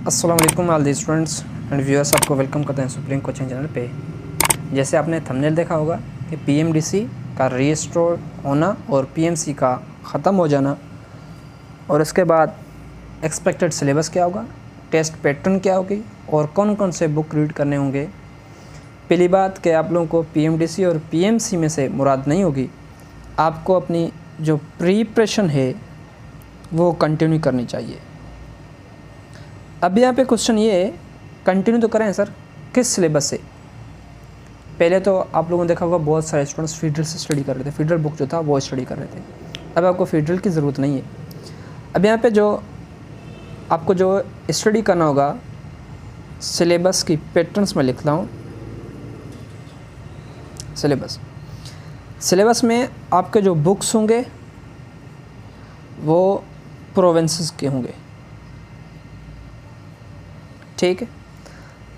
अस्सलाम वालेकुम all the students and viewers, आपको वेलकम करते हैं सुप्रीम कोचिंग चैनल पे। जैसे आपने थंबनेल देखा होगा कि पीएमडीसी का रीस्टोर होना और पीएमसी का ख़त्म हो जाना, और उसके बाद एक्सपेक्टेड सिलेबस क्या होगा, टेस्ट पैटर्न क्या होगी और कौन कौन से बुक रीड करने होंगे। पहली बात कि आप लोगों को पीएमडीसी और पीएमसी में से मुराद नहीं होगी, आपको अपनी जो प्रिपरेशन है वो कंटिन्यू करनी चाहिए। अब यहाँ पे क्वेश्चन ये है, कंटिन्यू तो करें सर किस सिलेबस से। पहले तो आप लोगों ने देखा होगा बहुत सारे स्टूडेंट्स फीडरल से स्टडी कर रहे थे, फीडरल बुक जो था वो स्टडी कर रहे थे। अब आपको फीडरल की ज़रूरत नहीं है। अब यहाँ पे जो आपको जो स्टडी करना होगा, सिलेबस की पैटर्न्स में लिखता हूँ। सिलेबस में आपके जो बुक्स होंगे वो प्रोविंसेस के होंगे, ठीक है।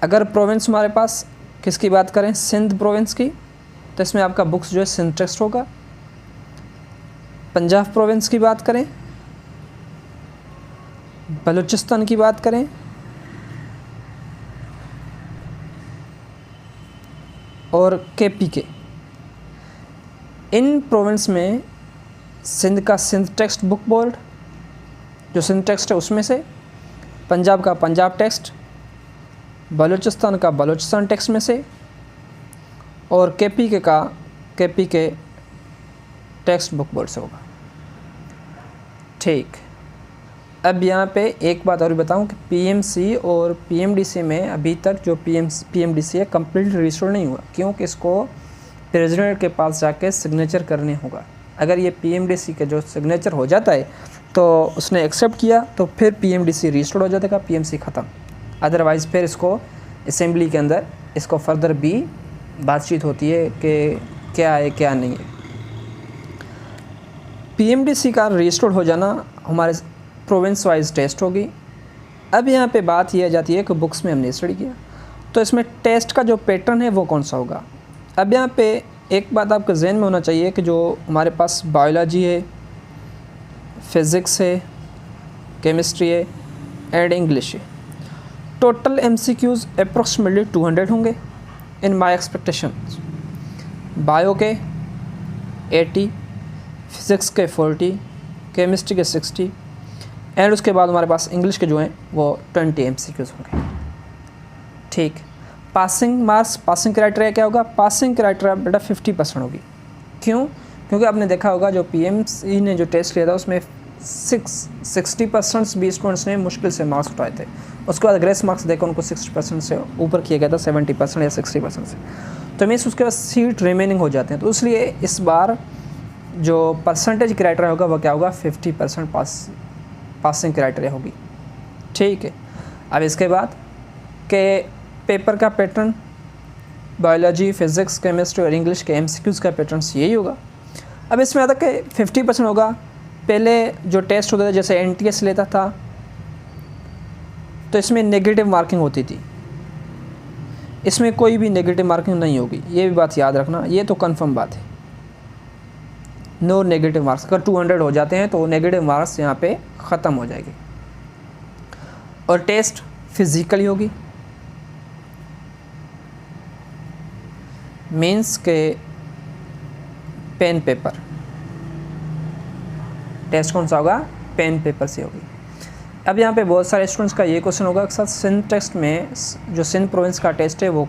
अगर प्रोविंस हमारे पास किसकी बात करें, सिंध प्रोविंस की, तो इसमें आपका बुक्स जो है सिंध टेक्स्ट होगा। पंजाब प्रोविंस की बात करें, बलूचिस्तान की बात करें, और केपी के, इन प्रोविंस में सिंध का सिंध टेक्स्ट बुक बोर्ड जो सिंध टेक्स्ट है उसमें से, पंजाब का पंजाब टेक्स्ट, बलूचिस्तान का बलूचिस्तान टेक्स्ट में से, और केपी के टेक्स्ट बुक बोर्ड से होगा, ठीक। अब यहाँ पे एक बात और बताऊँ कि पीएमसी और पीएमडीसी में अभी तक जो पीएमडीसी है कंप्लीट रजिस्टर नहीं हुआ, क्योंकि इसको प्रेसिडेंट के पास जाके सिग्नेचर करने होगा। अगर ये पीएमडीसी के जो सिग्नेचर हो जाता है तो उसने एक्सेप्ट किया तो फिर पीएमडीसी रजिस्टर हो जाएगा, पीएमसी ख़त्म। अदरवाइज़ फिर इसको असेंबली के अंदर इसको फर्दर भी बातचीत होती है कि क्या है क्या नहीं है। पीएमडीसी का रजिस्टर्ड हो जाना हमारे प्रोविंस वाइज टेस्ट होगी। अब यहाँ पे बात यह आ जाती है कि बुक्स में हमने स्टडी किया तो इसमें टेस्ट का जो पैटर्न है वो कौन सा होगा। अब यहाँ पे एक बात आपके जहन में होना चाहिए कि जो हमारे पास बायोलॉजी है, फिज़िक्स है, केमिस्ट्री है एंड इंग्लिश है, टोटल MCQs अप्रॉक्सीमेटली 200 होंगे इन माई एक्सपेक्टेशन। बायो के 80, फिज़िक्स के 40, केमिस्ट्री के 60 एंड उसके बाद हमारे पास इंग्लिश के जो हैं वो 20 MCQs होंगे, ठीक। पासिंग मार्क्स, पासिंग क्राइटेरिया क्या होगा, पासिंग क्राइटेरिया बेटा 50% होगी। क्यों? क्योंकि आपने देखा होगा जो पीएमसी ने जो टेस्ट लिया था उसमें 60% भी स्टूडेंट्स ने मुश्किल से मार्क्स उठाए थे। उसके बाद ग्रेस मार्क्स देखकर उनको 60% से ऊपर किया गया था, 70% या 60% से, तो मीन्स उसके बाद सीट रिमेनिंग हो जाते हैं। तो इसलिए इस बार जो परसेंटेज क्राइटेरिया होगा वो क्या होगा, 50% पासिंग क्राइटेरिया होगी, ठीक है। अब इसके बाद के पेपर का पैटर्न, बायोलॉजी, फिज़िक्स, केमिस्ट्री और इंग्लिश के MCQs का पैटर्न यही होगा। अब इसमें आता कि 50% होगा। पहले जो टेस्ट होता था जैसे NTS लेता था तो इसमें नेगेटिव मार्किंग होती थी, इसमें कोई भी नेगेटिव मार्किंग नहीं होगी, ये भी बात याद रखना, ये तो कंफर्म बात है। नो नेगेटिव मार्क्स, अगर 200 हो जाते हैं तो नेगेटिव मार्क्स यहाँ पे ख़त्म हो जाएगी। और टेस्ट फिज़िकली होगी, मीन्स के पेन पेपर, टेस्ट कौन सा होगा, पेन पेपर से होगी। अब यहाँ पे बहुत सारे स्टूडेंट्स का ये क्वेश्चन होगा कि सर सिंध टेस्ट में जो सिंध प्रोविंस का टेस्ट है वो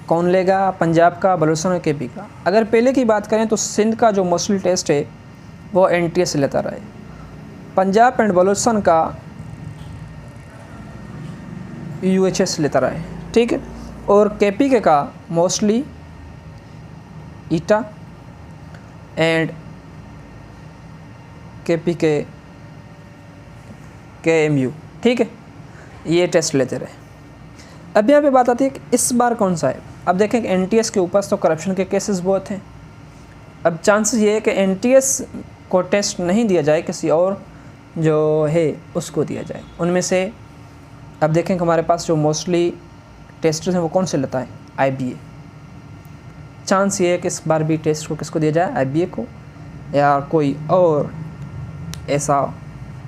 कौन लेगा, पंजाब का, बलूचिस्तान, केपी का। अगर पहले की बात करें तो सिंध का जो मोस्टली टेस्ट है वो NTS लेता रहा है, पंजाब एंड बलूचिस्तान का UHS लेता रहा है, ठीक है। और केपी के का मोस्टली ईटा एंड केपी के KMU, ठीक है, ये टेस्ट लेते रहे। अब यहाँ पे बात आती है कि इस बार कौन सा है। अब देखें कि NTS के ऊपर तो करप्शन के केसेस बहुत हैं। अब चांसेस ये है कि NTS को टेस्ट नहीं दिया जाए, किसी और जो है उसको दिया जाए। उनमें से अब देखें कि हमारे पास जो मोस्टली टेस्टर्स हैं वो कौन से लेता है, IBA। चांस ये है कि इस बार भी टेस्ट को किसको दिया जाए, IBA को, या कोई और ऐसा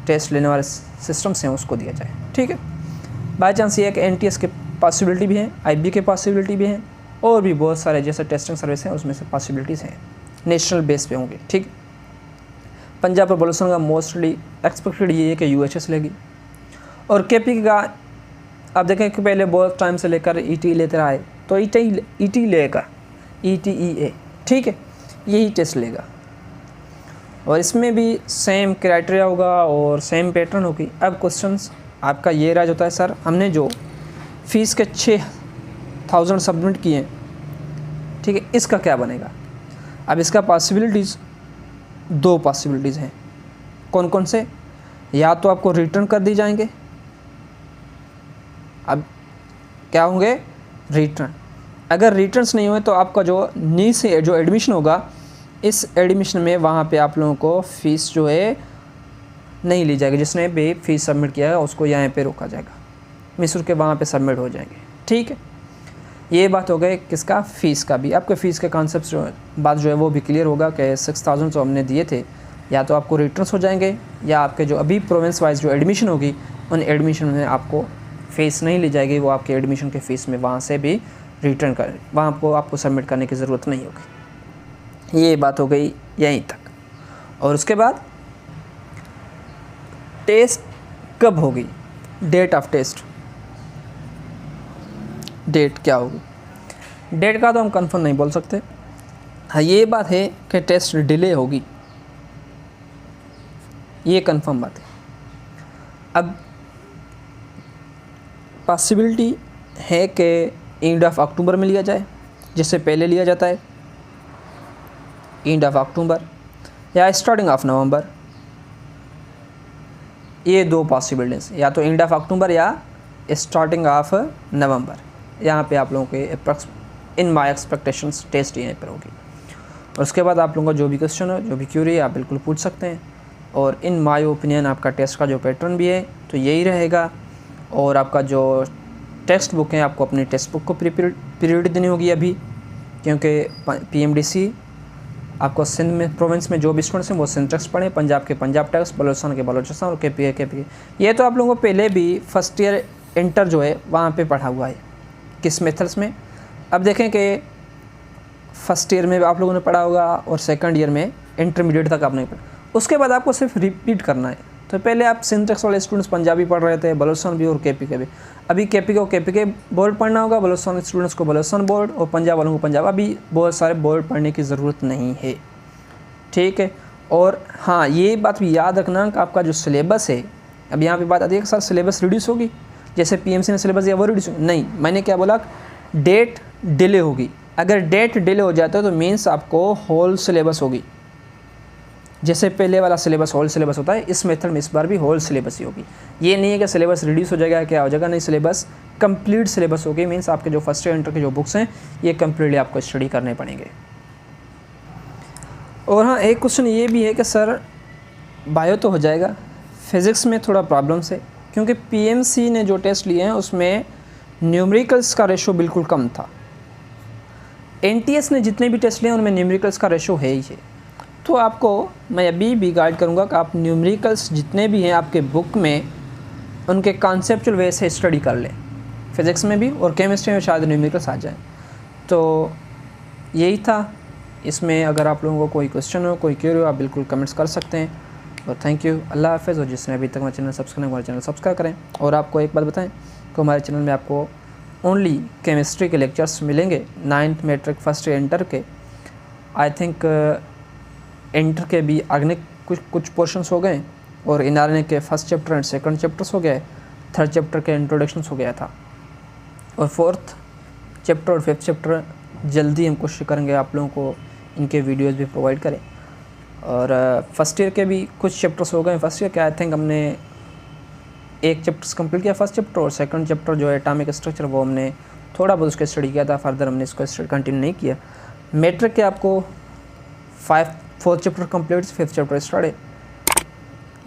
टेस्ट लेने वाले सिस्टम्स हैं उसको दिया जाए, ठीक है। बाई चांस ये है कि NTS के पॉसिबिलिटी भी हैं, IB के पॉसिबिलिटी भी हैं, और भी बहुत सारे जैसे टेस्टिंग सर्विस हैं उसमें से पॉसिबिलिटीज़ हैं, नेशनल बेस पे होंगे, ठीक। पंजाब और बलूचिस्तान का मोस्टली एक्सपेक्टेड ये है कि UHS लेगी, और KP का आप देखें कि पहले बहुत टाइम से लेकर ET लेते रहा है, तो ET लेगा, ETEA, ठीक है, यही टेस्ट लेगा, और इसमें भी सेम क्राइटेरिया होगा और सेम पैटर्न होगी। अब क्वेश्चंस आपका ये राज होता है, सर हमने जो फ़ीस के 6000 सबमिट किए हैं, ठीक है, इसका क्या बनेगा। अब इसका पॉसिबिलिटीज़ 2 पॉसिबिलिटीज़ हैं। कौन कौन से, या तो आपको रिटर्न कर दी जाएंगे, अब क्या होंगे, रिटर्न। अगर रिटर्न्स नहीं हुए तो आपका जो नीचे जो एडमिशन होगा, इस एडमिशन में वहाँ पे आप लोगों को फ़ीस जो है नहीं ली जाएगी, जिसने भी फ़ीस सबमिट किया है उसको यहाँ पे रोका जाएगा, मिस्र के वहाँ पे सबमिट हो जाएंगे, ठीक है। ये बात हो गई किसका, फ़ीस का भी। आपके फ़ीस के कॉन्सेप्ट जो बात जो है वो भी क्लियर होगा कि 6000 जो हमने दिए थे, या तो आपको रिटर्न्स हो जाएंगे, या आपके जो अभी प्रोविंस वाइज जो एडमिशन होगी उन एडमिशन में आपको फ़ीस नहीं ली जाएगी, वो आपके एडमिशन के फ़ीस में वहाँ से भी रिटर्न करें, वहाँ को आपको सबमिट करने की ज़रूरत नहीं होगी। ये बात हो गई यहीं तक। और उसके बाद टेस्ट कब होगी, डेट ऑफ टेस्ट, डेट क्या होगी, डेट का तो हम कंफर्म नहीं बोल सकते। हाँ ये बात है कि टेस्ट डिले होगी, ये कंफर्म बात है। अब पॉसिबिलिटी है कि एंड ऑफ अक्टूबर में लिया जाए, जिससे पहले लिया जाता है एंड ऑफ अक्टूबर, या स्टार्टिंग ऑफ नवंबर। ये 2 पॉसिबिलिटीज़, या तो एंड ऑफ अक्टूबर या स्टार्टिंग ऑफ नवंबर। यहाँ पे आप लोगों के approx in my expectations test यहाँ पर होगी। और उसके बाद आप लोगों का जो भी क्वेश्चन हो, जो भी क्यूरी है, आप बिल्कुल पूछ सकते हैं। और इन माई ओपिनियन आपका टेस्ट का जो पैटर्न भी है तो यही रहेगा। और आपका जो टेक्स्ट बुक है, आपको अपनी टेक्स्ट बुक को पीरियड देनी होगी अभी, क्योंकि PMDC आपको सिंध में प्रोविंस में जो भी स्टूडेंट्स हैं वो सिंध टेक्स्ट पढ़ें, पंजाब के पंजाब टेक्स्ट, बलूचिस्तान के बलूचिस्तान, और KP के। ये तो आप लोगों को पहले भी फर्स्ट ईयर इंटर जो है वहाँ पे पढ़ा हुआ है, किस मेथड्स में। अब देखें कि फर्स्ट ईयर में आप लोगों ने पढ़ा होगा और सेकंड ईयर में इंटरमीडिएट तक आपने पढ़ा, उसके बाद आपको सिर्फ रिपीट करना है। तो पहले आप सिंध टेक्स्ट वाले स्टूडेंट्स पंजाबी पढ़ रहे थे, बलूचिस्तान भी और KP के भी। अभी KP को KP के बोर्ड पढ़ना होगा, बलूचिस्तान स्टूडेंट्स को बलूचिस्तान बोर्ड, और पंजाब वालों को पंजाब। अभी बहुत सारे बोर्ड पढ़ने की ज़रूरत नहीं है, ठीक है। और हाँ ये बात भी याद रखना कि आपका जो सिलेबस है, अब यहाँ पे बात आती है कि सर सिलेबस रिड्यूस होगी, जैसे PMC ने सिलेबस दिया वो रिड्यूस होगी। नहीं, मैंने क्या बोला, डेट डिले होगी। अगर डेट डिले हो जाता है तो मीन्स आपको होल सिलेबस होगी, जैसे पहले वाला सिलेबस होल सिलेबस होता है, इस मेथड में इस बार भी होल सिलेबस ही होगी। ये नहीं है कि सिलेबस रिड्यूस हो जाएगा, क्या हो जाएगा, नहीं, सिलेबस कंप्लीट सिलेबस होगी। मीन्स आपके जो फर्स्ट ईयर इंटर के जो बुक्स हैं ये कंप्लीटली आपको स्टडी करने पड़ेंगे। और हाँ एक क्वेश्चन ये भी है कि सर बायो तो हो जाएगा, फिज़िक्स में थोड़ा प्रॉब्लम्स है, क्योंकि PMC ने जो टेस्ट लिए हैं उसमें न्यूमेरिकल्स का रेशो बिल्कुल कम था। NTS ने जितने भी टेस्ट लिए हैं उनमें न्यूमेरिकल्स का रेशो है ही है। तो आपको मैं अभी भी गाइड करूँगा कि आप न्यूमेरिकल्स जितने भी हैं आपके बुक में उनके कॉन्सेप्चुअल वे से स्टडी कर लें, फिज़िक्स में भी और केमिस्ट्री में शायद न्यूमेरिकल्स आ जाए। तो यही था। इसमें अगर आप लोगों को कोई क्वेश्चन हो, कोई क्वेरी हो, आप बिल्कुल कमेंट्स कर सकते हैं। और थैंक यू, अल्लाह हाफ़िज़। और जिसने अभी तक हमारे चैनल सब्सक्राइब, हमारे चैनल सब्सक्राइब करें। और आपको एक बात बताएं कि हमारे चैनल में आपको ओनली केमिस्ट्री के लेक्चर्स मिलेंगे, 9th matric first year inter के। आई थिंक इंटर के भी अगले कुछ पोर्शंस हो गए, और इनआरएनए के first chapter and second chapters हो गए, थर्ड चैप्टर के इंट्रोडक्शंस हो गया था, और फोर्थ चैप्टर और फिफ्थ चैप्टर जल्दी हम कोशिश करेंगे आप लोगों को इनके वीडियोस भी प्रोवाइड करें। और फर्स्ट ईयर के भी कुछ चैप्टर्स हो गए। फर्स्ट ईयर के आई थिंक हमने एक चैप्टर्स कंप्लीट किया फर्स्ट चैप्टर, और सेकंड चैप्टर जो है एटॉमिक स्ट्रक्चर वो हमने थोड़ा बहुत उसका स्टडी किया था, फर्दर हमने इसको कंटिन्यू नहीं किया। मैट्रिक के आपको 4th chapter complete, 5th chapter start है,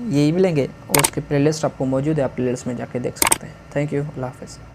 यही मिलेंगे। और उसके प्लेलिस्ट आपको मौजूद है, आप प्लेलिस्ट में जाके देख सकते हैं। थैंक यू, अल्लाह हाफ़िज़।